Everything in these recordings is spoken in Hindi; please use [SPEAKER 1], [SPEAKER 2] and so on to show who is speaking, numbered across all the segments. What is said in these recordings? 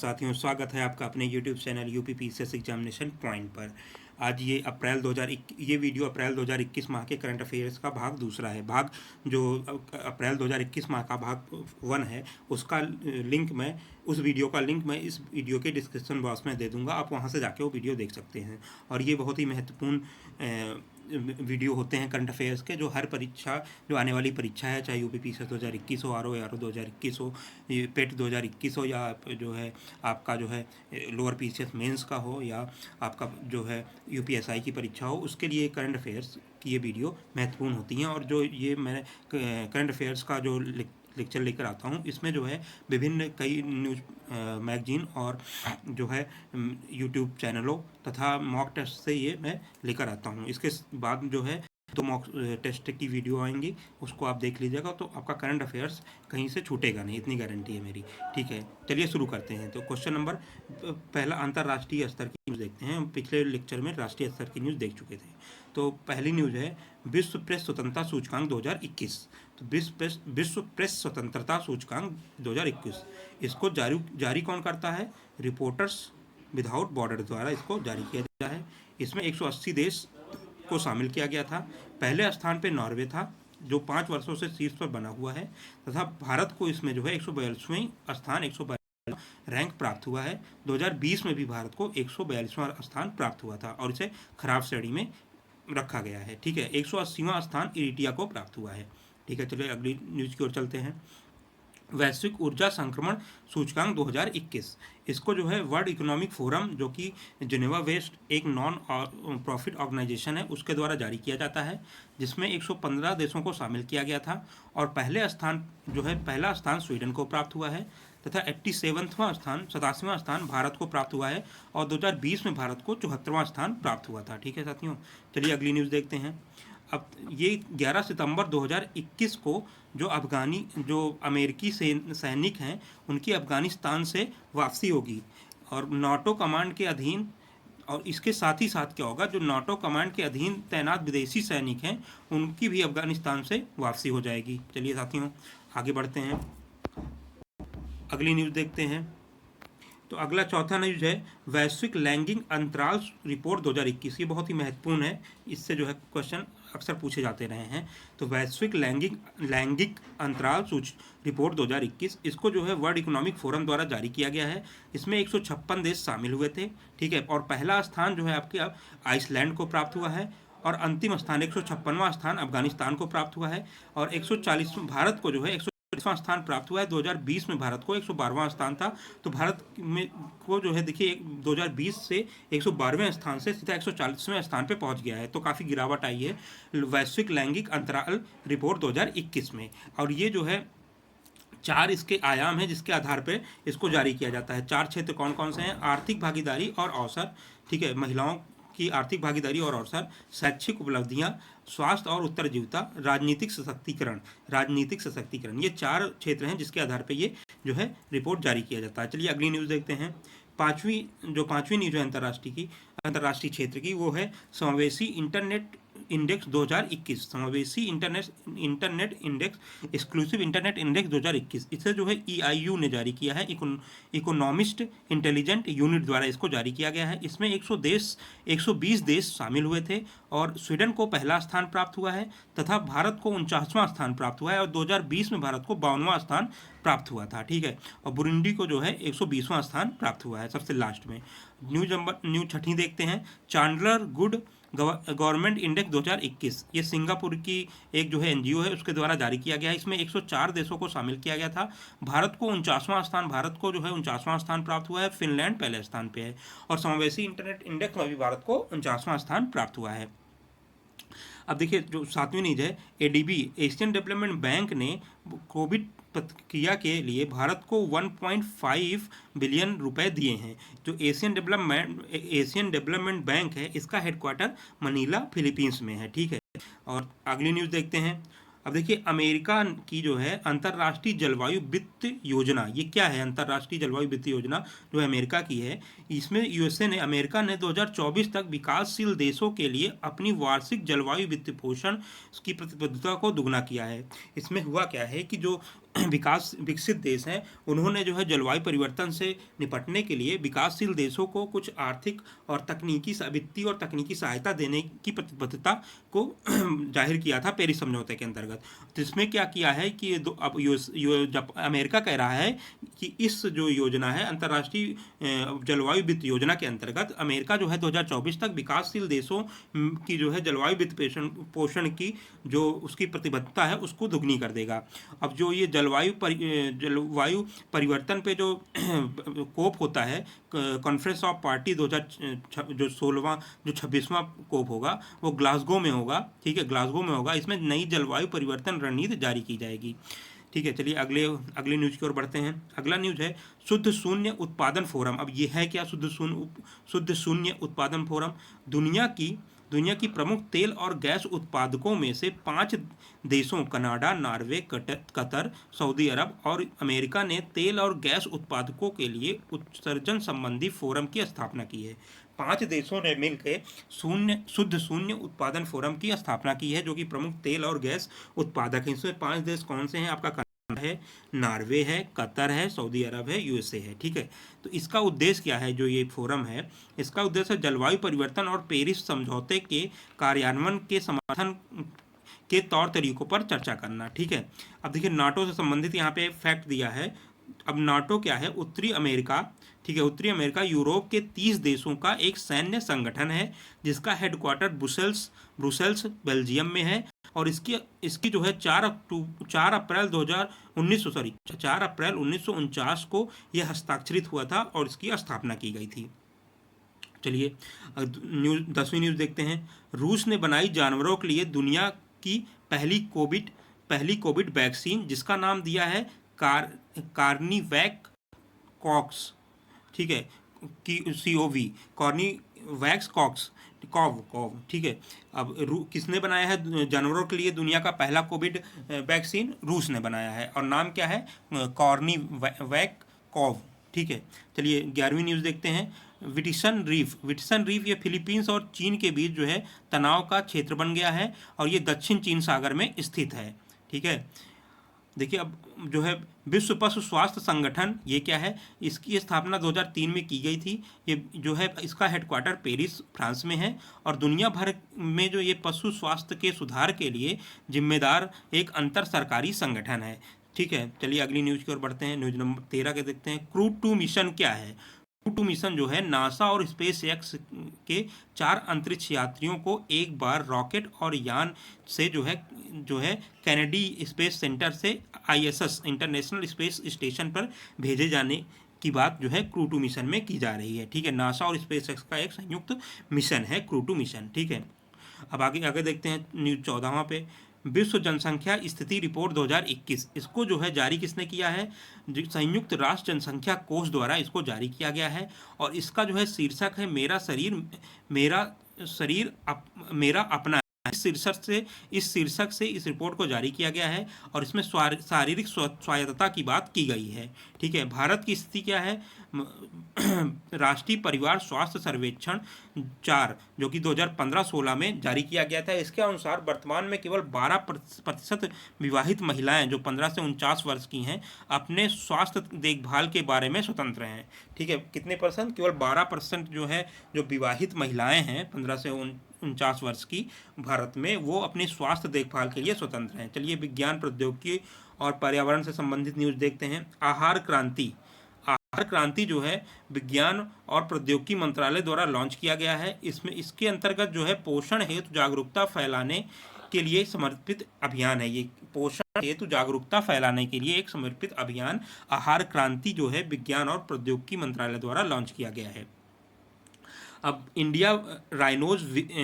[SPEAKER 1] साथियों, स्वागत है आपका अपने YouTube channel UP PCS examination point पर। आज ये वीडियो अप्रैल 2021 माह के करंट अफेयर्स का भाग दूसरा है। जो अप्रैल 2021 माह का भाग 1 है, उसका लिंक मैं उस वीडियो का लिंक मैं इस वीडियो के डिस्क्रिप्शन बॉक्स में दे दूंगा। आप वहां से जाके वो वीडियो देख सकते हैं। और ये बहुत ही महत्वपूर्ण वीडियो होते हैं करंट अफेयर्स के, जो हर परीक्षा, जो आने वाली परीक्षा है, चाहे यूपी पीसीएस 2021 हो, आरओ 2021 हो, पेट 2021 हो, या जो है आपका जो है लोअर पीसीएस मेंस का हो, या आपका जो है यूपीएसआई की परीक्षा हो, उसके लिए करंट अफेयर्स की ये वीडियो महत्वपूर्ण होती हैं। और जो ये मैं करंट अफेयर्स का जो लेक्चर लेकर आता हूँ, इसमें जो है विभिन्न कई न्यूज़ मैगजीन और जो है यूट्यूब चैनलों तथा मॉक टेस्ट से ये मैं लेकर आता हूँ। इसके बाद जो है तो मॉक टेस्ट की वीडियो आएंगी, उसको आप देख लीजिएगा, तो आपका करंट अफेयर्स कहीं से छूटेगा नहीं, इतनी गारंटी है मेरी। ठीक है, चलिए शुरू करते हैं। तो क्वेश्चन नंबर पहला, अंतर्राष्ट्रीय स्तर की न्यूज़ देखते हैं। हम पिछले लेक्चर में राष्ट्रीय स्तर की न्यूज़ देख चुके थे। तो पहली न्यूज़ है विश्व प्रेस स्वतंत्रता सूचकांक 2021। तो विश्व प्रेस स्वतंत्रता सूचकांक 2021, इसको जारी कौन करता है? रिपोर्टर्स विदाउट बॉर्डर द्वारा इसको जारी किया जाता है। इसमें 180 देश को शामिल किया गया था। पहले स्थान पे नॉर्वे था, जो 5 वर्षों से शीर्ष पर बना हुआ है, तथा भारत को इसमें जो है 142वें स्थान 142 रैंक प्राप्त हुआ है। 2020 में भी भारत को 142वां स्थान प्राप्त हुआ था और इसे खराब श्रेणी में रखा गया है। ठीक है, 180वां स्थान इरिटिया को प्राप्त हुआ है। ठीक है, चलिए अगली न्यूज की ओर चलते हैं। वैश्विक ऊर्जा संक्रमण सूचकांक 2021, इसको जो है वर्ल्ड इकोनॉमिक फोरम, जो कि जिनेवा वेस्ट एक नॉन प्रॉफिट ऑर्गेनाइजेशन है, उसके द्वारा जारी किया जाता है, जिसमें 115 देशों को शामिल किया गया था। और पहला स्थान स्वीडन को प्राप्त हुआ है, तथा 87वां स्थान भारत को प्राप्त हुआ है। और 2020 में भारत को 74वां स्थान प्राप्त हुआ था। ठीक है साथियों, चलिए अगली न्यूज़ देखते हैं। अब ये 11 सितंबर 2021 को जो अमेरिकी सैनिक हैं, उनकी अफगानिस्तान से वापसी होगी, और नाटो कमांड के अधीन, और इसके साथ ही साथ क्या होगा, जो नाटो कमांड के अधीन तैनात विदेशी सैनिक हैं, उनकी भी अफगानिस्तान से वापसी हो जाएगी। चलिए साथियों आगे बढ़ते हैं, अगली न्यूज़ देखते हैं। तो अगला चौथा न्यूज है वैश्विक लैंगिक अंतराल रिपोर्ट 2021। ये बहुत ही महत्वपूर्ण है, इससे जो है क्वेश्चन अक्सर पूछे जाते रहे हैं। तो वैश्विक लैंगिक अंतराल रिपोर्ट 2021, इसको जो है वर्ल्ड इकोनॉमिक फोरम द्वारा जारी किया गया है। इसमें 156 देश शामिल हुए थे। ठीक है, और पहला स्थान जो है आपके आइसलैंड को प्राप्त हुआ है, और अंतिम स्थान 156वां स्थान अफगानिस्तान को प्राप्त हुआ है, और 140 भारत को जो है 140वां स्थान प्राप्त हुआ है। 2020 में भारत को 112वां स्थान था। तो भारत में को जो है देखिए 2020 से 112वें स्थान से सीधा 140वें स्थान पे पहुंच गया है। तो काफ़ी गिरावट आई है वैश्विक लैंगिक अंतराल रिपोर्ट 2021 में। और ये जो है 4 इसके आयाम हैं जिसके आधार पर इसको जारी किया जाता है। 4 क्षेत्र कौन कौन से हैं? आर्थिक भागीदारी और अवसर, ठीक है, महिलाओं की आर्थिक भागीदारी और अवसर, शैक्षिक उपलब्धियां, स्वास्थ्य और उत्तरजीविता, राजनीतिक सशक्तिकरण, ये 4 क्षेत्र हैं जिसके आधार पर ये जो है रिपोर्ट जारी किया जाता है। चलिए अगली न्यूज़ देखते हैं। पांचवी न्यूज़ है अंतर्राष्ट्रीय क्षेत्र की, वो है समावेशी इंटरनेट इंडेक्स 2021। समावेशी internet index, exclusive internet index 2021, इसे जो है EIU ने जारी किया है, इकोनॉमिस्ट इंटेलिजेंट यूनिट द्वारा इसको जारी किया गया है। इसमें 120 देश शामिल हुए थे, और स्वीडन को पहला स्थान प्राप्त हुआ है, तथा भारत को 49वां स्थान प्राप्त हुआ है, और 2020 में भारत को 52वां स्थान प्राप्त हुआ था। ठीक है, और बुरुंडी को जो है 120वां स्थान प्राप्त हुआ है सबसे लास्ट में। न्यूज़ छठी देखते हैं। चांडलर गुड गवर्नमेंट इंडेक्स 2021, ये सिंगापुर की एक जो है NGO है, उसके द्वारा जारी किया गया है। इसमें 104 देशों को शामिल किया गया था। भारत को 49वां स्थान प्राप्त हुआ है। फिनलैंड पहले स्थान पे है, और समावेशी इंटरनेट इंडेक्स में भी भारत को 49वां स्थान प्राप्त हुआ है। अब देखिए जो 7वीं न्यूज़ है, ADB एशियन डेवलपमेंट बैंक ने कोविड प्रतिक्रिया के लिए भारत को 1.5 बिलियन रुपए दिए हैं। जो एशियन डेवलपमेंट बैंक है, इसका हेडक्वार्टर मनीला फिलीपींस में है। ठीक है, और अगली न्यूज़ देखते हैं। अब देखिए अमेरिका की जो है अंतर्राष्ट्रीय जलवायु वित्त योजना, ये क्या है? अंतर्राष्ट्रीय जलवायु वित्त योजना जो है अमेरिका की है। इसमें अमेरिका ने 2024 तक विकासशील देशों के लिए अपनी वार्षिक जलवायु वित्त पोषण की प्रतिबद्धता को दुगना किया है। इसमें हुआ क्या है कि जो विकसित देश हैं, उन्होंने जो है जलवायु परिवर्तन से निपटने के लिए विकासशील देशों को कुछ आर्थिक और तकनीकी वित्तीय और तकनीकी सहायता देने की प्रतिबद्धता को जाहिर किया था पेरिस समझौते के अंतर्गत। तो इसमें क्या किया है कि अब जब अमेरिका कह रहा है कि इस जो योजना है अंतर्राष्ट्रीय जलवायु वित्त योजना के अंतर्गत अमेरिका जो है 2024 तक विकासशील देशों की जो है जलवायु वित्त पोषण की जो उसकी प्रतिबद्धता है उसको दुगनी कर देगा। अब जो ये जलवायु परिवर्तन पे जो कोप होता है, कॉन्फ्रेंस ऑफ पार्टी 2000 जो 16वां जो 26वां कोप होगा वो ग्लासगो में होगा, ठीक है, ग्लासगो में होगा। इसमें नई जलवायु परिवर्तन रणनीति जारी की जाएगी, ठीक है। चलिए अगले न्यूज़ की ओर बढ़ते हैं। अगला न्यूज़ है शुद्ध शून्य उत्पादन फोरम। अब ये है क्या शुद्ध शून्य उत्पादन फोरम? दुनिया की प्रमुख तेल और गैस उत्पादकों में से 5 देशों कनाडा, नॉर्वे, कतर, सऊदी अरब और अमेरिका ने तेल और गैस उत्पादकों के लिए उत्सर्जन संबंधी फोरम की स्थापना की है। 5 देशों ने मिलकर शुद्ध शून्य उत्पादन फोरम की स्थापना की है, जो कि प्रमुख तेल और गैस उत्पादक हैं। इसमें 5 देश कौन से हैं? आपका कनाडा है, नॉर्वे है, कतर है, सऊदी अरब है, यूएसए है, ठीक है। तो इसका उद्देश्य क्या है? जो ये फोरम है इसका उद्देश्य जलवायु परिवर्तन और पेरिस समझौते के कार्यान्वयन के समर्थन के तौर तरीकों पर चर्चा करना, ठीक है। अब देखिए नाटो से संबंधित यहाँ पे फैक्ट दिया है। अब नाटो क्या है? उत्तरी अमेरिका, ठीक है, उत्तरी अमेरिका यूरोप के 30 देशों का एक सैन्य संगठन है जिसका हेडक्वार्टर ब्रुसेल्स बेल्जियम में है। और इसकी जो है 4 अप्रैल 1949 को यह हस्ताक्षरित हुआ था और इसकी स्थापना की गई थी। चलिए 10वीं न्यूज़ देखते हैं। रूस ने बनाई जानवरों के लिए दुनिया की पहली कोविड वैक्सीन, जिसका नाम दिया है कार्निवैक कॉक्स, ठीक है, COV, कॉर्निवैक्स कॉक्स कॉव, ठीक है। अब किसने बनाया है जानवरों के लिए दुनिया का पहला कोविड वैक्सीन? रूस ने बनाया है और नाम क्या है? कॉर्निवैक कॉव, ठीक है। चलिए 11वीं न्यूज़ देखते हैं। विटिसन रीफ ये फिलीपींस और चीन के बीच जो है तनाव का क्षेत्र बन गया है और ये दक्षिण चीन सागर में स्थित है, ठीक है। देखिए अब जो है विश्व पशु स्वास्थ्य संगठन, ये क्या है? इसकी स्थापना 2003 में की गई थी। ये जो है इसका हेडक्वार्टर पेरिस फ्रांस में है और दुनिया भर में जो ये पशु स्वास्थ्य के सुधार के लिए जिम्मेदार एक अंतर सरकारी संगठन है, ठीक है। चलिए अगली न्यूज़ की ओर बढ़ते हैं। न्यूज़ नंबर 13 के देखते हैं। क्रू 2 मिशन क्या है? क्रू 2 मिशन जो है नासा और स्पेस एक्स के 4 अंतरिक्ष यात्रियों को एक बार रॉकेट और यान से जो है कैनेडी स्पेस सेंटर से ISS इंटरनेशनल स्पेस स्टेशन पर भेजे जाने की बात जो है क्रू 2 मिशन में की जा रही है, ठीक है। नासा और स्पेस एक्स का एक संयुक्त मिशन है क्रू 2 मिशन, ठीक है। अब आगे देखते हैं न्यूज़ 14वां पे। विश्व जनसंख्या स्थिति रिपोर्ट 2021, इसको जो है जारी किसने किया है? संयुक्त राष्ट्र जनसंख्या कोष द्वारा इसको जारी किया गया है और इसका जो है शीर्षक है मेरा शरीर मेरा अपना। इस शीर्षक से इस रिपोर्ट को जारी किया गया है और इसमें शारीरिक स्वायत्तता की बात की गई है, ठीक है। भारत की स्थिति क्या है? राष्ट्रीय परिवार स्वास्थ्य सर्वेक्षण 4 जो कि 2015-16 में जारी किया गया था, इसके अनुसार वर्तमान में केवल 12% विवाहित महिलाएं जो 15 से 49 वर्ष की हैं अपने स्वास्थ्य देखभाल के बारे में स्वतंत्र हैं, ठीक है। कितने परसेंट? केवल 12% जो है जो विवाहित महिलाएं हैं 15 से 49 वर्ष की भारत में, वो अपनी स्वास्थ्य देखभाल के लिए स्वतंत्र हैं। चलिए विज्ञान, प्रौद्योगिकी और पर्यावरण से संबंधित न्यूज़ देखते हैं। आहार क्रांति जो है विज्ञान और प्रौद्योगिकी मंत्रालय द्वारा लॉन्च किया गया है। इसके अंतर्गत जो है पोषण हेतु जागरूकता फैलाने के लिए समर्पित अभियान है। ये पोषण हेतु जागरूकता फैलाने के लिए एक समर्पित अभियान आहार क्रांति जो है विज्ञान और प्रौद्योगिकी मंत्रालय द्वारा लॉन्च किया गया है। अब India rhinos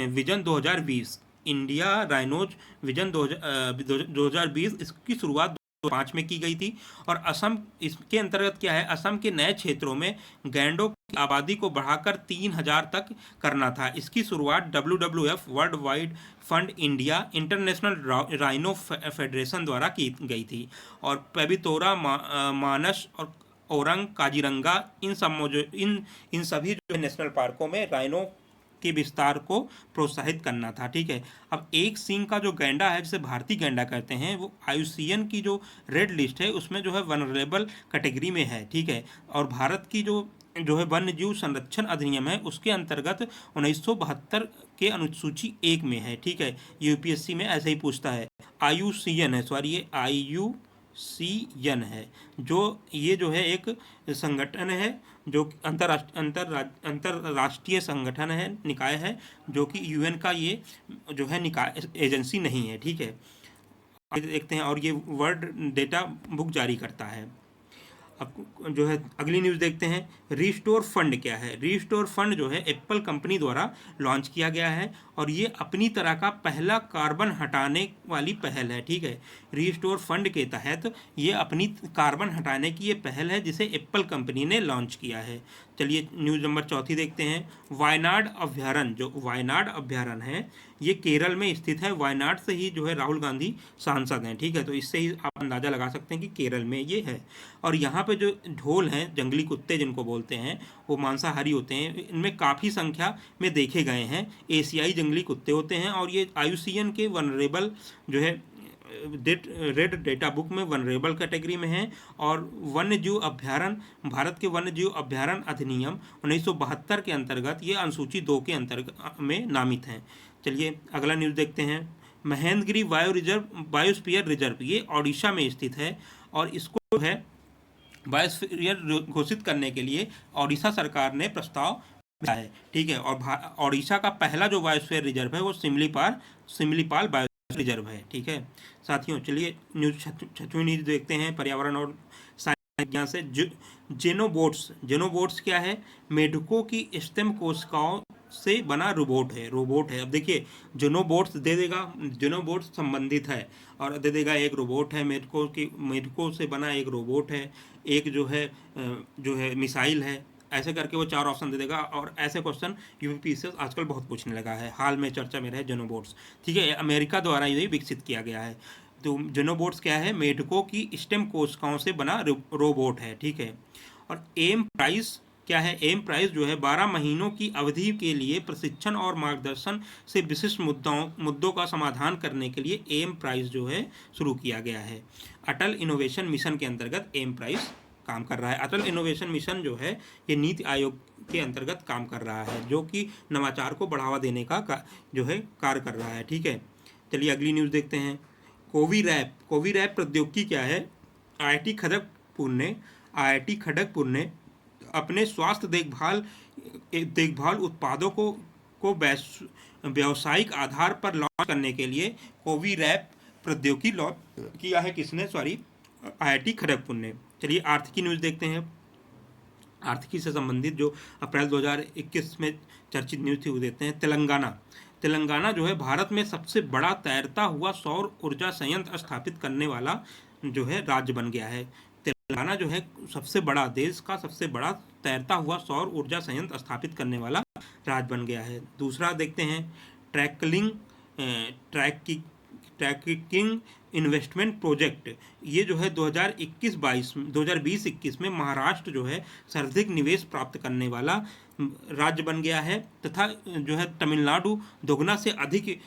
[SPEAKER 1] vision 2020, India rhinos vision 2020 इसकी शुरुआत 2005 में की गई थी और असम इसके अंतर्गत क्या है? असम के नए क्षेत्रों में गैंडों की आबादी को बढ़ाकर 3000 तक करना था। इसकी शुरुआत WWF world wide fund India international rhino federation द्वारा की गई थी और पेबितोरा, मानस और औरंग, काजीरंगा इन सभी जो नेशनल पार्कों में राइनो के विस्तार को प्रोत्साहित करना था। ठीक है, अब एक सींग का जो गैंडा है, जिसे भारतीय गैंडा कहते हैं, वो IUCN की जो रेड लिस्ट है उसमें जो है वनरेबल कैटेगरी में है। ठीक है, और भारत की जो है वन्य जीव संरक्षण अधिनियम है उसके अंतर्गत 1972 के अनुसूची 1 में है। ठीक है, यूपीएससी में ऐसे ही पूछता है। IUCN है, सॉरी ये IUCN है, जो ये जो है एक संगठन है जो अंतरराष्ट्रीय संगठन है, निकाय है, जो कि UN का ये जो है निकाय एजेंसी नहीं है। ठीक है, आगे देखते हैं, और ये वर्ल्ड डेटा बुक जारी करता है। अब जो है अगली न्यूज़ देखते हैं, रीस्टोर फंड क्या है। रीस्टोर फंड जो है एप्पल कंपनी द्वारा लॉन्च किया गया है और ये अपनी तरह का पहला कार्बन हटाने वाली पहल है। ठीक है, रीस्टोर फंड के तहत ये अपनी कार्बन हटाने की ये पहल है जिसे एप्पल कंपनी ने लॉन्च किया है। चलिए न्यूज़ नंबर 4 देखते हैं, वायनाड अभ्यारण्य। जो वायनाड अभ्यारण्य है ये केरल में स्थित है। वायनाड से ही जो है राहुल गांधी सांसद हैं। ठीक है, तो इससे ही आप अंदाज़ा लगा सकते हैं कि केरल में ये है। और यहाँ पे जो ढोल हैं, जंगली कुत्ते जिनको बोलते हैं, वो मांसाहारी होते हैं, इनमें काफ़ी संख्या में देखे गए हैं। एशियाई जंगली कुत्ते होते हैं और ये IUCN के वनरेबल जो है रेड डेटा बुक में वनरेबल कैटेगरी में है। और वन्य जीव अभ्यारण्य, भारत के वन्य जीव अभ्यारण्य अधिनियम 1972 के अंतर्गत ये अनुसूची 2 के अंतर्गत में नामित हैं। चलिए अगला न्यूज़ देखते हैं, महेंद्रगिरी बायोस्फीयर रिजर्व ये ओडिशा में स्थित है और इसको जो है बायोस्फीयर घोषित करने के लिए ओडिशा सरकार ने प्रस्ताव भेजा है। ठीक है, और ओडिशा का पहला जो बायोस्फीयर रिजर्व है वो सिमलीपाल बायोस्फीयर रिजर्व है। ठीक है साथियों, चलिए न्यूज़ 6वीं न्यूज़ देखते हैं, पर्यावरण और साइंस विज्ञान से। जेनोबोट्स क्या है, मेढकों की स्टेम कोशिकाओं से बना रोबोट है। अब देखिए, जेनोबोट्स दे देगा, जेनोबोट्स संबंधित है और दे देगा एक रोबोट है, मेढकों से बना एक रोबोट है, एक जो है मिसाइल है, ऐसे करके वो 4 ऑप्शन दे देगा। और ऐसे क्वेश्चन यूपीएससी आजकल बहुत पूछने लगा है, हाल में चर्चा में रहे जेनोबोट्स। ठीक है, अमेरिका द्वारा ये विकसित किया गया है। तो जेनोबोट्स क्या है, मेढकों की स्टेम कोशिकाओं से बना रोबोट है। ठीक है, और एम प्राइस क्या है, एम प्राइस जो है 12 महीनों की अवधि के लिए प्रशिक्षण और मार्गदर्शन से विशिष्ट मुद्दों का समाधान करने के लिए एम प्राइस जो है शुरू किया गया है। अटल इनोवेशन मिशन के अंतर्गत एम प्राइस काम कर रहा है। अटल इनोवेशन मिशन जो है ये नीति आयोग के अंतर्गत काम कर रहा है, जो कि नवाचार को बढ़ावा देने का जो है कार्य कर रहा है। ठीक है, चलिए अगली न्यूज़ देखते हैं, कोविरैप प्रौद्योगिकी क्या है। IIT खड़गपुर ने अपने स्वास्थ्य देखभाल उत्पादों को व्यावसायिक आधार पर लॉन्च करने के लिए कोविरैप प्रौद्योगिकी लॉन्च किया है। किसने, सॉरी IIT खड़गपुर ने। चलिए आर्थिकी न्यूज़ देखते हैं, आर्थिकी से संबंधित जो अप्रैल 2021 में चर्चित न्यूज़ थी वो देते हैं। तेलंगाना जो है भारत में सबसे बड़ा तैरता हुआ सौर ऊर्जा संयंत्र स्थापित करने वाला जो है राज्य बन गया है। तेलंगाना जो है देश का सबसे बड़ा तैरता हुआ सौर ऊर्जा संयंत्र स्थापित करने वाला राज्य बन गया है। दूसरा देखते हैं, ट्रैकिंग इन्वेस्टमेंट प्रोजेक्ट। ये जो है 2020-21 में महाराष्ट्र जो है सर्वाधिक निवेश प्राप्त करने वाला राज्य बन गया है, तथा जो है तमिलनाडु दोगुना से अधिक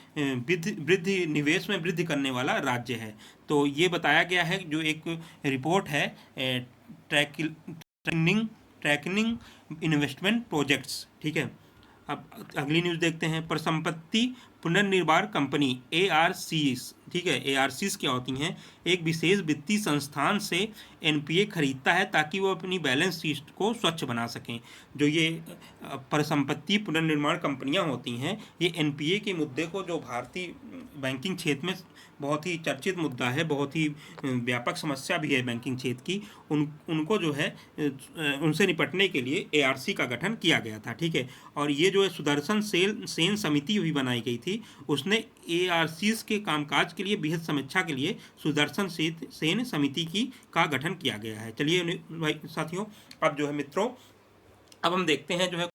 [SPEAKER 1] निवेश में वृद्धि करने वाला राज्य है। तो ये बताया गया है, जो एक रिपोर्ट है ट्रैकिंग इन्वेस्टमेंट प्रोजेक्ट्स। ठीक है, अब अगली न्यूज़ देखते हैं, परिसंपत्ति पुनर्निर्माण कंपनी ARCs। ठीक है, ARCs क्या होती हैं, एक विशेष वित्तीय संस्थान से NPA खरीदता है ताकि वो अपनी बैलेंस शीट को स्वच्छ बना सकें। जो ये परिसंपत्ति पुनर्निर्माण कंपनियां होती हैं, ये NPA के मुद्दे को, जो भारतीय बैंकिंग क्षेत्र में बहुत ही चर्चित मुद्दा है, बहुत ही व्यापक समस्या भी है बैंकिंग क्षेत्र की, उनको जो है उनसे निपटने के लिए ARC का गठन किया गया था। ठीक है, और ये जो है सुदर्शन सेन समिति भी बनाई गई थी, उसने ARCs के कामकाज के लिए बेहद समीक्षा के लिए सुदर्शन सेन समिति का गठन किया गया है। चलिए भाई साथियों, अब जो है मित्रों, अब हम देखते हैं जो है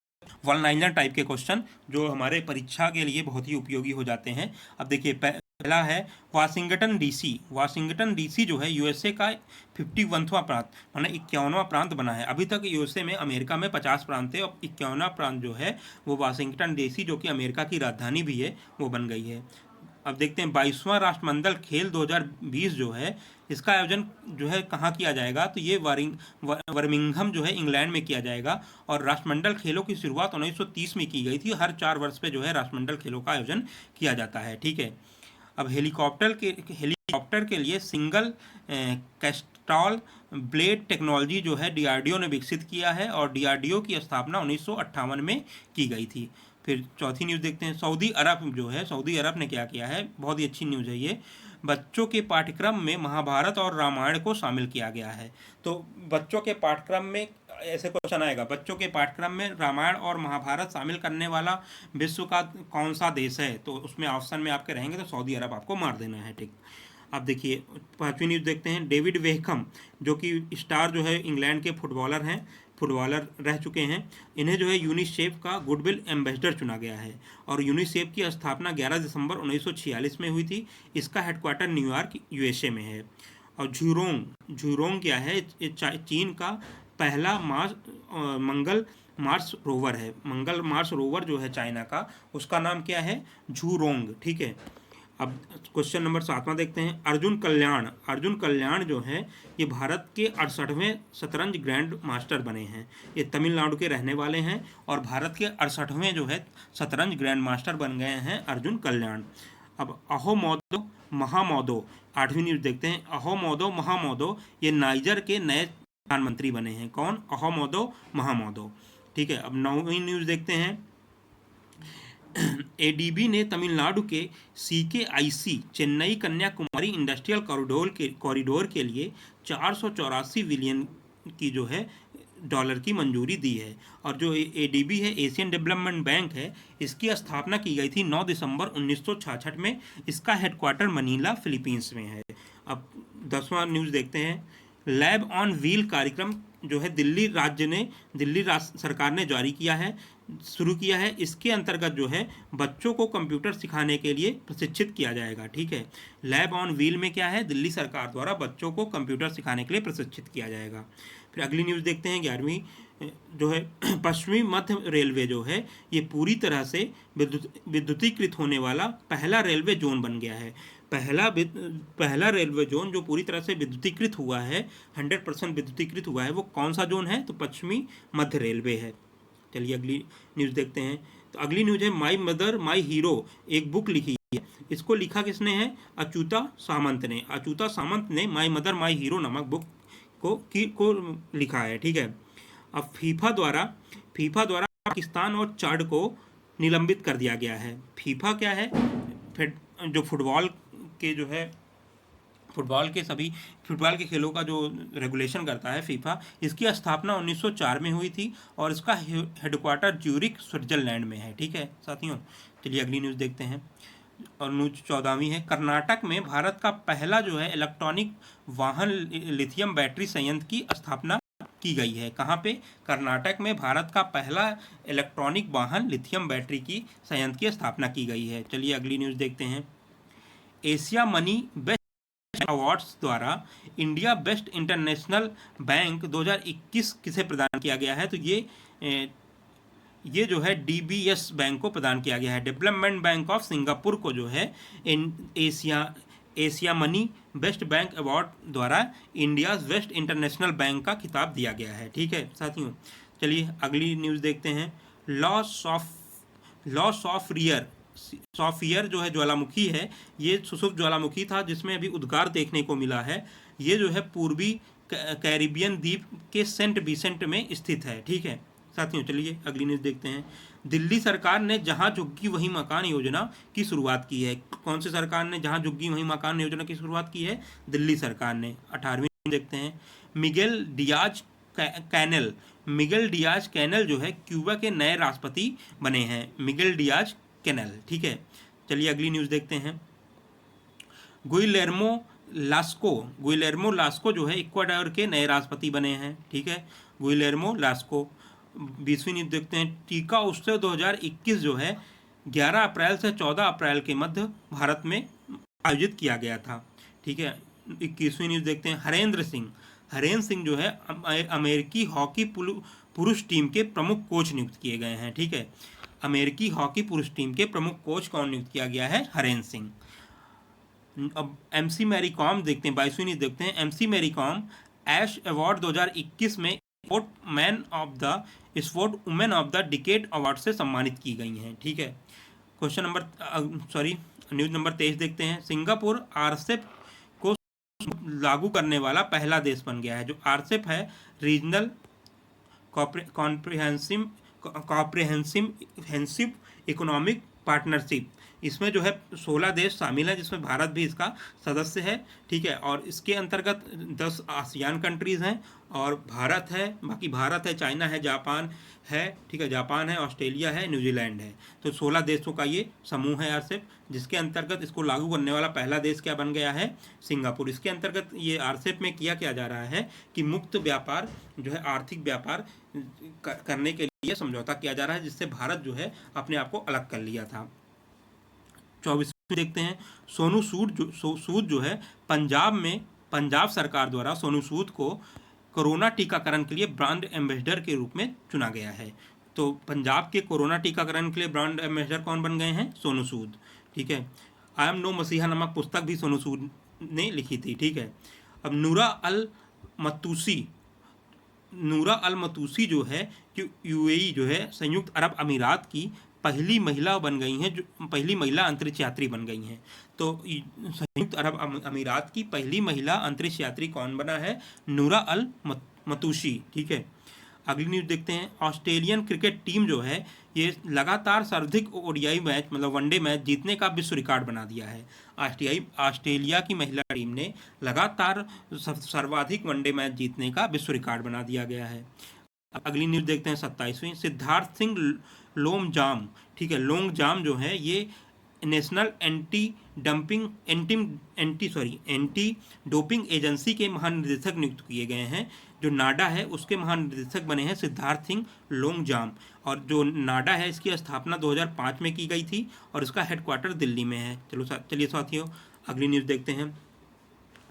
[SPEAKER 1] वन लाइनर टाइप के क्वेश्चन जो हमारे परीक्षा के लिए बहुत ही उपयोगी हो जाते हैं। अब देखिए पहला है वाशिंगटन डीसी। वाशिंगटन डीसी जो है यूएसए का 51वां प्रांत माने 51वां प्रांत बना है। अभी तक यूएसए में अमेरिका में 50 प्रांत थे, और 51वां प्रांत जो है वो वाशिंगटन डीसी, जो कि अमेरिका की राजधानी भी है, वो बन गई है। अब देखते हैं 22वां राष्ट्रमंडल खेल 2020 जो है, इसका आयोजन जो है कहाँ किया जाएगा, तो ये बर्मिंघम जो है इंग्लैंड में किया जाएगा। और राष्ट्रमंडल खेलों की शुरुआत 1930 में की गई थी। हर 4 वर्ष पे जो है राष्ट्रमंडल खेलों का आयोजन किया जाता है। ठीक है। अब हेलीकॉप्टर के लिए सिंगल कैस्ट्रॉल ब्लेड टेक्नोलॉजी जो है डीआरडीओ ने विकसित किया है, और डीआरडीओ की स्थापना 1958 में की गई थी। फिर चौथी न्यूज़ देखते हैं। सऊदी अरब जो है, सऊदी अरब ने क्या किया है, बहुत ही अच्छी न्यूज़ है ये। बच्चों के पाठ्यक्रम में महाभारत और रामायण को शामिल किया गया है। तो बच्चों के पाठ्यक्रम में ऐसे क्वेश्चन आएगा, बच्चों के पाठ्यक्रम में रामायण और महाभारत शामिल करने वाला विश्व का कौन सा देश है, तो उसमें ऑप्शन में आपके रहेंगे तो सऊदी अरब आपको मार देना है। ठीक। अब देखिए 5वीं न्यूज़ देखते हैं। डेविड वेहकम जो कि स्टार जो है इंग्लैंड के फुटबॉलर रह चुके हैं, इन्हें जो है यूनिसेफ का गुडविल एम्बेसडर चुना गया है। और यूनिसेफ की स्थापना 11 दिसंबर 1946 में हुई थी। इसका हेडक्वार्टर न्यूयॉर्क यूएसए में है। और झूरोंग क्या है, चीन का पहला मंगल मार्स रोवर है। मंगल मार्स रोवर जो है चाइना का, उसका नाम क्या है, झूरोंग। ठीक है। अब क्वेश्चन नंबर 7वां देखते हैं। अर्जुन कल्याण जो है ये भारत के 68वें शतरंज ग्रैंड मास्टर बने हैं। ये तमिलनाडु के रहने वाले हैं, और भारत के 68वें जो है शतरंज ग्रैंड मास्टर बन गए हैं अर्जुन कल्याण। अब अहोमोदो महामोदो, 8वीं न्यूज़ देखते हैं। अहोमोदो महामोदो ये नाइजर के नए प्रधानमंत्री बने हैं। कौन, अहोमोदो महामोदो। ठीक है। अब 9वीं न्यूज़ देखते हैं। एडीबी ने तमिलनाडु के सीकेआईसी चेन्नई कन्याकुमारी इंडस्ट्रियल कॉरिडोर के लिए 484 बिलियन की जो है डॉलर की मंजूरी दी है। और जो एडीबी है, एशियन डेवलपमेंट बैंक है, इसकी स्थापना की गई थी 9 दिसंबर 1966 में। इसका हेडक्वार्टर मनीला फिलीपींस में है। अब 10वां न्यूज़ देखते हैं। लैब ऑन व्हील कार्यक्रम जो है दिल्ली सरकार ने जारी किया है, शुरू किया है। इसके अंतर्गत जो है बच्चों को कंप्यूटर सिखाने के लिए प्रशिक्षित किया जाएगा। ठीक है। लैब ऑन व्हील में क्या है, दिल्ली सरकार द्वारा बच्चों को कंप्यूटर सिखाने के लिए प्रशिक्षित किया जाएगा। फिर अगली न्यूज़ देखते हैं 11वीं जो है। पश्चिमी मध्य रेलवे जो है ये पूरी तरह से विद्युतीकृत होने वाला पहला रेलवे जोन बन गया है। पहला रेलवे जोन जो पूरी तरह से विद्युतीकृत हुआ है, 100% विद्युतीकृत हुआ है, वो कौन सा जोन है, तो पश्चिमी मध्य रेलवे है। चलिए अगली न्यूज़ देखते हैं। तो अगली न्यूज़ है माई मदर माई हीरो, एक बुक लिखी है। इसको लिखा किसने है, अच्युता सामंत ने। अच्युता सामंत ने माई मदर माई हीरो नामक बुक को लिखा है। ठीक है। अब फीफा द्वारा पाकिस्तान और चाड को निलंबित कर दिया गया है। फीफा क्या है, फिर जो फुटबॉल के खेलों का जो रेगुलेशन करता है फीफा, इसकी स्थापना 1904 में हुई थी, और इसका हेडक्वार्टर ज्यूरिख स्विट्जरलैंड में है। ठीक है साथियों। चलिए अगली न्यूज़ देखते हैं। और न्यूज़ 14वीं है। कर्नाटक में भारत का पहला जो है इलेक्ट्रॉनिक वाहन लिथियम बैटरी संयंत्र की स्थापना की गई है। कहाँ पे, कर्नाटक में भारत का पहला इलेक्ट्रॉनिक वाहन लिथियम बैटरी की संयंत्र की स्थापना की गई है। चलिए अगली न्यूज़ देखते हैं। एशिया मनी बेस्ट अवार्ड्स द्वारा इंडिया बेस्ट इंटरनेशनल बैंक 2021 किसे प्रदान किया गया है, तो ये जो है डीबीएस बैंक को प्रदान किया गया है। डेवलपमेंट बैंक ऑफ सिंगापुर को जो है Asia money best bank award द्वारा इंडिया बेस्ट इंटरनेशनल बैंक का खिताब दिया गया है। ठीक है साथियों। चलिए अगली न्यूज़ देखते हैं। लॉस ऑफ ईयर जो है ज्वालामुखी है, ये सुसुप्त ज्वालामुखी था जिसमें अभी उद्गार देखने को मिला है। ये जो है पूर्वी कैरिबियन द्वीप के सेंट विसेंट में स्थित है। ठीक है साथियों। चलिए अगली न्यूज़ देखते हैं। दिल्ली सरकार ने जहां झुग्गी वहीं मकान योजना की शुरुआत की है। कौन सी सरकार ने जहां झुग्गी वहीं मकान योजना की शुरुआत की है, दिल्ली सरकार ने। 18वीं देखते हैं। मिगेल डियाज कैनेल जो है क्यूबा के नए राष्ट्रपति बने हैं। Miguel Diaz Canel. ठीक है। चलिए अगली न्यूज़ देखते हैं। गुइलेर्मो लास्को जो है इक्वाडोर के नए राष्ट्रपति बने हैं। ठीक है, गुइलेर्मो लास्को। 20वीं न्यूज़ देखते हैं। टीका उत्सव 2021 जो है 11 अप्रैल से 14 अप्रैल के मध्य भारत में आयोजित किया गया था। ठीक है, 21वीं न्यूज़ देखते हैं। हरेंद्र सिंह जो है अमेरिकी हॉकी पुरुष टीम के प्रमुख कोच नियुक्त किए गए हैं। ठीक है, अमेरिकी हॉकी पुरुष टीम के प्रमुख कोच कौन नियुक्त किया गया है? हरेंद्र सिंह। अब एमसी मैरी कॉम देखते हैं, 22वीं न्यूज़ देखते हैं। एमसी मैरी कॉम ऐश अवार्ड 2021 में sport women of the decade award से सम्मानित की गई हैं। ठीक है, न्यूज़ नंबर 23 देखते हैं। सिंगापुर आरसेप को लागू करने वाला पहला देश बन गया है। जो आरसेप है, रीजनल कॉम्प्रिहेंसिव इकोनॉमिक पार्टनरशिप, इसमें जो है 16 देश शामिल हैं, जिसमें भारत भी इसका सदस्य है। ठीक है, और इसके अंतर्गत 10 आसियान कंट्रीज़ हैं और भारत है, बाकी भारत है, चाइना है, जापान है। ठीक है, जापान है, ऑस्ट्रेलिया है, न्यूजीलैंड है। तो 16 देशों का ये समूह है आरसेप, जिसके अंतर्गत इसको लागू करने वाला पहला देश क्या बन गया है? सिंगापुर। इसके अंतर्गत ये आरसेप में किया क्या जा रहा है कि मुक्त व्यापार जो है, आर्थिक व्यापार करने के लिए समझौता किया जा रहा है, जिससे भारत जो है अपने आप को अलग कर लिया था। 24 देखते हैं। सोनू सूद जो है पंजाब सरकार द्वारा सोनू सूद को कोरोना टीकाकरण के लिए ब्रांड एम्बेसडर के रूप में चुना गया है। तो पंजाब के कोरोना टीकाकरण के लिए ब्रांड एम्बेसडर कौन बन गए हैं? सोनू सूद। ठीक है, आई एम नो मसीहा नामक पुस्तक भी सोनू सूद ने लिखी थी। ठीक है, अब नूरा अल मतूसी जो है कि यूएई जो है संयुक्त अरब अमीरात की पहली महिला बन गई हैं, जो पहली महिला अंतरिक्ष यात्री बन गई हैं। तो संयुक्त अरब अमीरात की पहली महिला अंतरिक्ष यात्री कौन बना है? नूरा अल मतूसी। ठीक है, अगली न्यूज़ देखते हैं। ऑस्ट्रेलियन क्रिकेट टीम जो है ये लगातार सर्वाधिक ओडीआई मैच मतलब वनडे मैच जीतने का विश्व रिकॉर्ड बना दिया है। ऑस्ट्रेलिया की महिला टीम ने लगातार सर्वाधिक वनडे मैच जीतने का विश्व रिकॉर्ड बना दिया गया है। अगली न्यूज़ देखते हैं 27वीं। सिद्धार्थ सिंह लोंगजाम, ठीक है, लोंगजाम जो है ये नेशनल एंटी डोपिंग एजेंसी के महानिदेशक नियुक्त किए गए हैं। जो नाडा है उसके महानिदेशक बने हैं सिद्धार्थ सिंह लोंगजाम, और जो नाडा है इसकी स्थापना 2005 में की गई थी और इसका हेडक्वार्टर दिल्ली में है। चलिए साथियों, अगली न्यूज़ देखते हैं।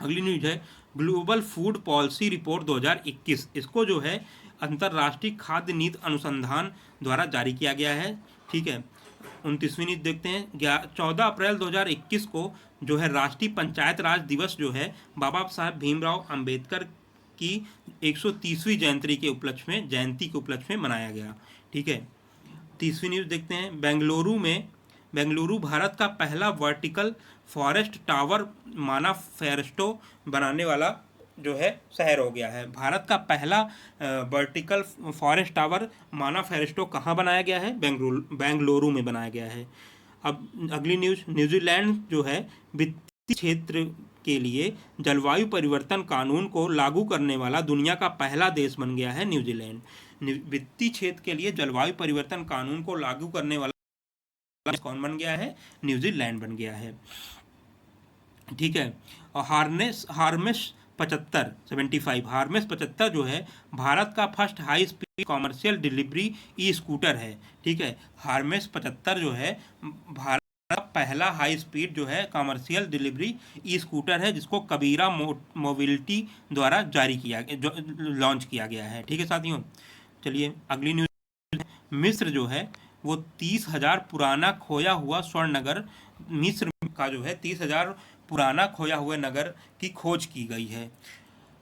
[SPEAKER 1] अगली न्यूज़ है ग्लोबल फूड पॉलिसी रिपोर्ट 2021। इसको जो है अंतर्राष्ट्रीय खाद्य नीति अनुसंधान द्वारा जारी किया गया है। ठीक है, 29वीं न्यूज़ देखते हैं। 14 अप्रैल 2021 को जो है राष्ट्रीय पंचायत राज दिवस जो है बाबा साहब भीमराव अंबेडकर की 130वीं जयंती के उपलक्ष्य में मनाया गया। ठीक है, 30वीं न्यूज़ देखते हैं। बेंगलुरु भारत का पहला वर्टिकल फॉरेस्ट टावर मानाफेस्टो बनाने वाला जो है शहर हो गया है। भारत का पहला वर्टिकल फॉरेस्ट टावर मानाफेस्टो कहाँ बनाया गया है? बेंगलुरु में बनाया गया है। अब अगली न्यूजीलैंड जो है वित्तीय क्षेत्र के लिए जलवायु परिवर्तन कानून को लागू करने वाला दुनिया का पहला देश बन गया है न्यूजीलैंड। वित्तीय क्षेत्र के लिए जलवायु परिवर्तन कानून को लागू करने वाला कौन बन गया है? न्यूजीलैंड बन गया है। ठीक है, और हार्मेस 75 जो है भारत का first high speed commercial delivery e scooter है। ठीक है, हार्मेस 75 जो है भारत का पहला हाई स्पीड जो है कॉमर्शियल डिलीवरी ई स्कूटर है, जिसको कबीरा मोबिलिटी द्वारा लॉन्च किया गया है। ठीक है साथियों, चलिए अगली न्यूज़। मिस्र जो है वो 30,000 पुराना खोया हुआ स्वर्ण नगर, मिस्र का जो है 30,000 पुराना खोया हुए नगर की खोज की गई है।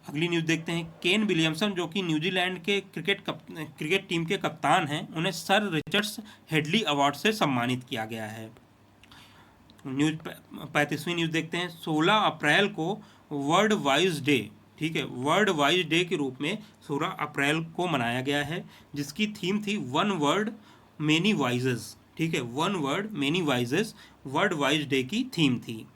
[SPEAKER 1] अगली न्यूज़ देखते हैं। केन विलियमसन जो कि न्यूजीलैंड के क्रिकेट टीम के कप्तान हैं, उन्हें सर रिचर्ड्स हेडली अवार्ड से सम्मानित किया गया है। 35वीं न्यूज़ देखते हैं। 16 अप्रैल को वर्ल्ड वाइज डे, ठीक है, वर्ल्ड वाइज डे के रूप में 16 अप्रैल को मनाया गया है, जिसकी थीम थी वन वर्ल्ड मेनी वाइजेस। ठीक है, one world many voyages world wise day की थीम थी।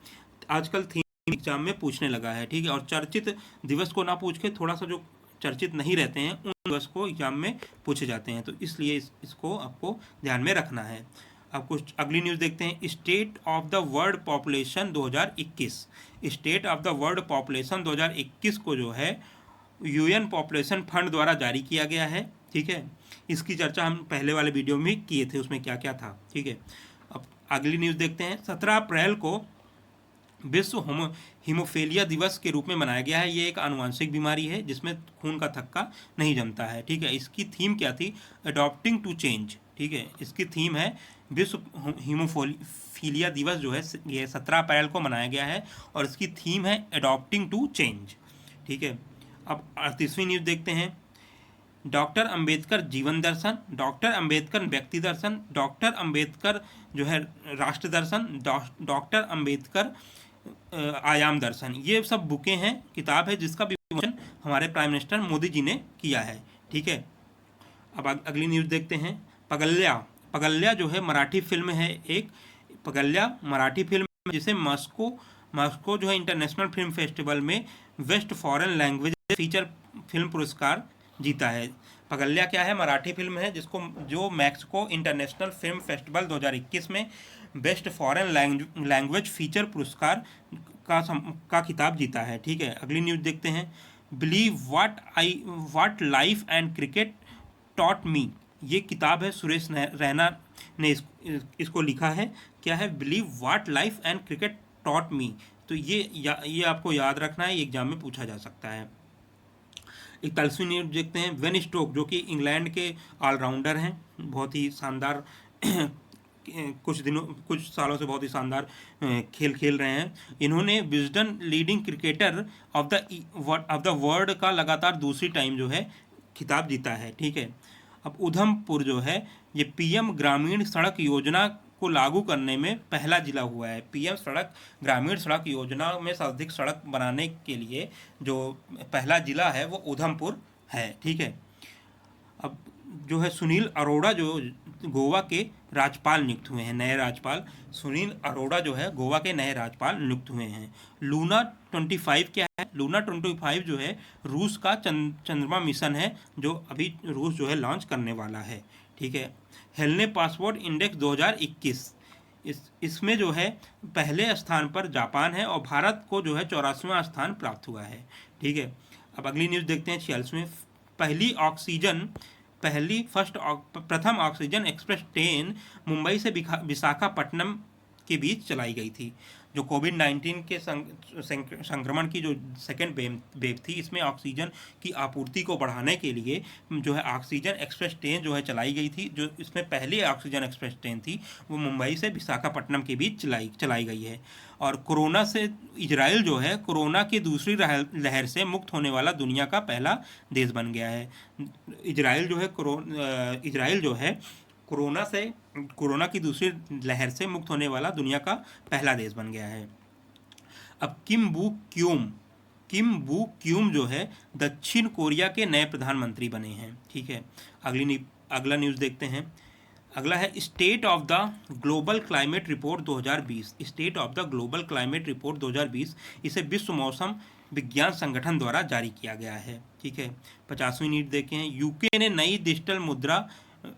[SPEAKER 1] आजकल थीम एग्जाम में पूछने लगा है। ठीक है, और चर्चित दिवस को ना पूछ के थोड़ा सा जो चर्चित नहीं रहते हैं उन दिवस को एग्जाम में पूछे जाते हैं, तो इसलिए इसको आपको ध्यान में रखना है। अब कुछ अगली न्यूज़ देखते हैं। State of the world population 2021। State of the world population 2021 को जो है यूएन पॉपुलेशन फंड द्वारा जारी किया गया है। ठीक है, इसकी चर्चा हम पहले वाले वीडियो में किए थे, उसमें क्या क्या था। ठीक है, अब अगली न्यूज़ देखते हैं। 17 अप्रैल को विश्व हीमोफीलिया दिवस के रूप में मनाया गया है। ये एक आनुवांशिक बीमारी है जिसमें खून का थक्का नहीं जमता है, ठीक है। इसकी थीम क्या थी? अडॉप्टिंग टू चेंज, ठीक है। इसकी थीम है विश्व हीमोफीलिया दिवस जो है ये 17 अप्रैल को मनाया गया है और इसकी थीम है अडॉप्टिंग टू चेंज, ठीक है। अब 38वीं न्यूज़ देखते हैं। डॉक्टर अंबेडकर जीवन दर्शन, डॉक्टर अंबेडकर व्यक्ति दर्शन, डॉक्टर अंबेडकर जो है राष्ट्र दर्शन, डॉक्टर अंबेडकर आयाम दर्शन, ये सब बुकें हैं, किताब है जिसका विमोचन हमारे प्राइम मिनिस्टर मोदी जी ने किया है, ठीक है। अब अगली न्यूज़ देखते हैं। पगल्या, पगल्या जो है मराठी फिल्म है एक, पगल्या मराठी फिल्म जिसे मॉस्को जो है इंटरनेशनल फिल्म फेस्टिवल में best foreign language feature film पुरस्कार जीता है। पगल्या क्या है? मराठी फिल्म है जिसको जो मैक्सिको इंटरनेशनल फिल्म फेस्टिवल 2021 में बेस्ट फॉरेन लैंग्वेज फीचर पुरस्कार का खिताब जीता है, ठीक है। अगली न्यूज़ देखते हैं। Believe what life and cricket taught me, ये किताब है, सुरेश रैना ने इसको लिखा है। क्या है? Believe what life and cricket taught me. तो ये आपको याद रखना है, ये एग्जाम में पूछा जा सकता है। 41वीं न्यूज़ देखते हैं। वेन स्टोक जो कि इंग्लैंड के ऑलराउंडर हैं, बहुत ही शानदार कुछ सालों से बहुत ही शानदार खेल खेल रहे हैं। इन्होंने Wisden leading cricketer of the world का लगातार दूसरी टाइम जो है खिताब जीता है, ठीक है। अब उधमपुर जो है ये पीएम ग्रामीण सड़क योजना को लागू करने में पहला जिला हुआ है। पीएम ग्रामीण सड़क योजना में सर्वाधिक सड़क बनाने के लिए जो पहला जिला है वो उधमपुर है, ठीक है। अब जो है सुनील अरोड़ा जो गोवा के राज्यपाल नियुक्त हुए हैं, नए राज्यपाल सुनील अरोड़ा जो है गोवा के नए राज्यपाल नियुक्त हुए हैं। लूना 25 क्या है? लूना 25 जो है रूस का चंद्रमा मिशन है जो अभी रूस जो है लॉन्च करने वाला है, ठीक है। हेलने पासपोर्ट इंडेक्स 2021, इसमें जो है पहले स्थान पर जापान है और भारत को जो है 84वां स्थान प्राप्त हुआ है, ठीक है। अब अगली न्यूज़ देखते हैं। 46वें। प्रथम ऑक्सीजन एक्सप्रेस ट्रेन मुंबई से विशाखापट्टनम के बीच चलाई गई थी। जो कोविड-19 के संक्रमण की जो सेकेंड वेव थी, इसमें ऑक्सीजन की आपूर्ति को बढ़ाने के लिए जो है ऑक्सीजन एक्सप्रेस ट्रेन जो है चलाई गई थी। जो इसमें पहली ऑक्सीजन एक्सप्रेस ट्रेन थी वो मुंबई से विशाखापट्टनम के बीच चलाई गई है। और कोरोना से इजराइल जो है कोरोना की दूसरी लहर से मुक्त होने वाला दुनिया का पहला देश बन गया है। इजराइल जो है कोरोना की दूसरी लहर से मुक्त होने वाला दुनिया का पहला देश बन गया है। अब किम बू क्यूम जो है दक्षिण कोरिया के नए प्रधानमंत्री बने हैं, ठीक है। अगला न्यूज़ देखते हैं। अगला है state of the global climate report 2020। State of the global climate report 2020 इसे विश्व मौसम विज्ञान संगठन द्वारा जारी किया गया है, ठीक है। 50वीं न्यूज़ देखें। यूके ने नई डिजिटल मुद्रा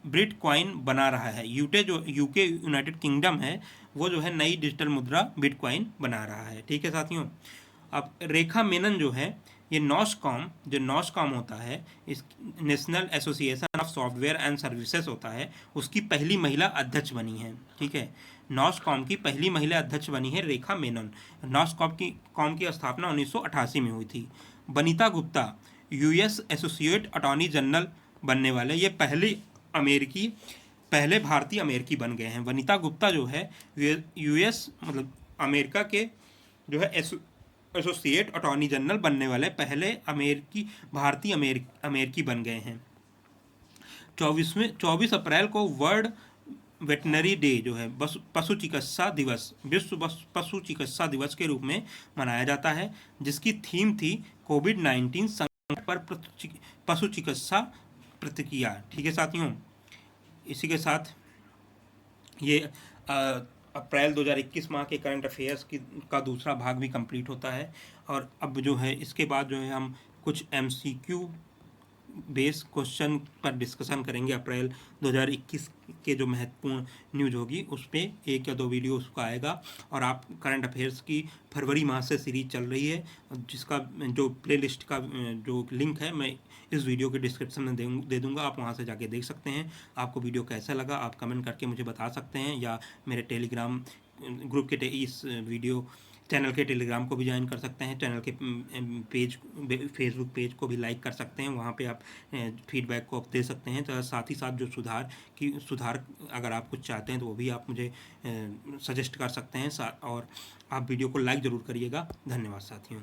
[SPEAKER 1] बिटकॉइन बना रहा है। यूके यूनाइटेड किंगडम है वो जो है नई डिजिटल मुद्रा बिटकॉइन बना रहा है, ठीक है साथियों। अब रेखा मेनन जो है ये नॉसकॉम होता है, इस national association of software and services होता है, उसकी पहली महिला अध्यक्ष बनी है, ठीक है। नॉसकॉम की पहली महिला अध्यक्ष बनी है रेखा मेनन। नॉसकॉम की स्थापना 1988 में हुई थी। Vanita Gupta US associate attorney general बनने वाले ये पहले भारतीय अमेरिकी बन गए हैं। वनिता गुप्ता जो है यूएस मतलब अमेरिका के जो है एसोसिएट अटॉर्नी जनरल बनने वाले पहले भारतीय अमेरिकी बन गए हैं। 24 अप्रैल को वर्ल्ड वेटनरी डे जो है पशु चिकित्सा दिवस, विश्व पशु चिकित्सा दिवस के रूप में मनाया जाता है, जिसकी थीम थी कोविड-19 संकट पर पशु चिकित्सा प्रतिक्रिया, ठीक है साथियों। इसी के साथ ये अप्रैल 2021 माह के करंट अफेयर्स का दूसरा भाग भी कंप्लीट होता है। और अब जो है इसके बाद जो है हम कुछ MCQ बेस क्वेश्चन पर डिस्कशन करेंगे। अप्रैल 2021 के जो महत्वपूर्ण न्यूज़ होगी उस पर 1 या 2 वीडियो उसका आएगा। और आप करंट अफेयर्स की फरवरी माह से सीरीज चल रही है, जिसका जो प्लेलिस्ट का जो लिंक है मैं इस वीडियो के डिस्क्रिप्शन में दे दूंगा, आप वहां से जाके देख सकते हैं। आपको वीडियो कैसा लगा आप कमेंट करके मुझे बता सकते हैं, या मेरे टेलीग्राम ग्रुप के इस वीडियो चैनल के टेलीग्राम को भी ज्वाइन कर सकते हैं, चैनल के पेज फेसबुक पेज को भी लाइक कर सकते हैं, वहाँ पे आप फीडबैक को आप दे सकते हैं। तो साथ ही साथ जो सुधार अगर आप कुछ चाहते हैं तो वो भी आप मुझे सजेस्ट कर सकते हैं। और आप वीडियो को लाइक ज़रूर करिएगा। धन्यवाद साथियों।